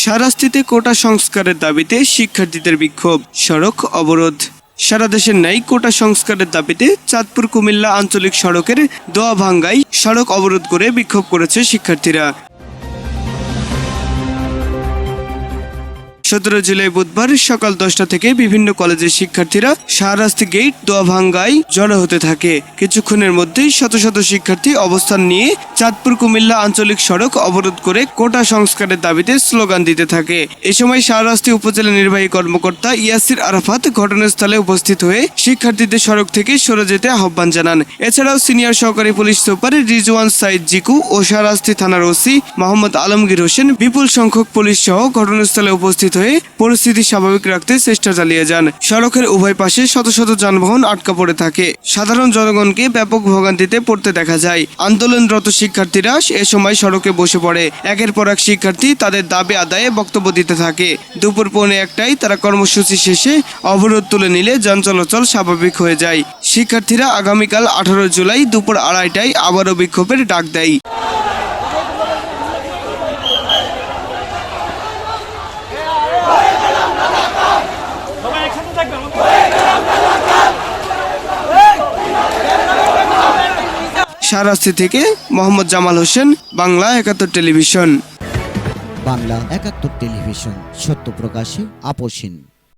শাহরাস্তিতে কোটা সংস্কারের দাবিতে শিক্ষার্থীদের বিক্ষোভ, সড়ক অবরোধ। সারা দেশের ন্যায় কোটা সংস্কারের দাবিতে চাঁদপুর কুমিল্লা আঞ্চলিক সড়কের দোয়াভাঙ্গায় সড়ক অবরোধ করে বিক্ষোভ করেছে শিক্ষার্থীরা। 17 জুলাই বুধবার সকাল 10টা থেকে বিভিন্ন কলেজের শিক্ষার্থীরা শাহরাস্তি গেট দোয়াভাঙ্গায় জড়ো হতে থাকে। কিছুক্ষণের মধ্যেই শত শত শিক্ষার্থী অবস্থান নিয়ে চাঁদপুর কুমিল্লা আঞ্চলিক সড়ক অবরোধ করে কোটা সংস্কারের দাবিতে স্লোগান দিতে থাকে। এ সময় শাহরাস্তি উপজেলা নির্বাহী কর্মকর্তা ইয়াসির আরাফাত ঘটনাস্থলে উপস্থিত হয়ে শিক্ষার্থীদের সড়ক থেকে সরে যেতে আহ্বান জানান। এছাড়াও সিনিয়র সহকারী পুলিশ সুপার রিজওয়ান সাইদ জিকু ও শাহরাস্তি থানার ওসি মোহাম্মদ আলমগীর হোসেন বিপুল সংখ্যক পুলিশ সহ ঘটনাস্থলে উপস্থিত হয়ে পরিস্থিতি স্বাভাবিক রাখতে চেষ্টা চালিয়ে যান। সড়কের উভয় পাশে শত শত যানবাহন আটকা পড়ে থাকে। সাধারণ জনগণকে ব্যাপক ভোগান্তিতে পড়তে দেখা যায়। আন্দোলনরত শিক্ষার্থীরা এ সময় সড়কে বসে পড়ে। একের পর এক শিক্ষার্থী তাদের দাবি আদায়ে বক্তব্য দিতে থাকে। দুপুর 1:45টায় তারা কর্মসূচি শেষে অবরোধ তুলে নিলে যান চলাচল স্বাভাবিক হয়ে যায়। শিক্ষার্থীরা আগামীকাল 18 জুলাই দুপুর 2:30টায় আবারও বিক্ষোভের ডাক দেয়। শাহরাস্তি থেকে মোহাম্মদ জামাল হোসেন, বাংলা 71 টেলিভিশন। বাংলা 71 টেলিভিশন, সত্য প্রকাশে আপোষহীন।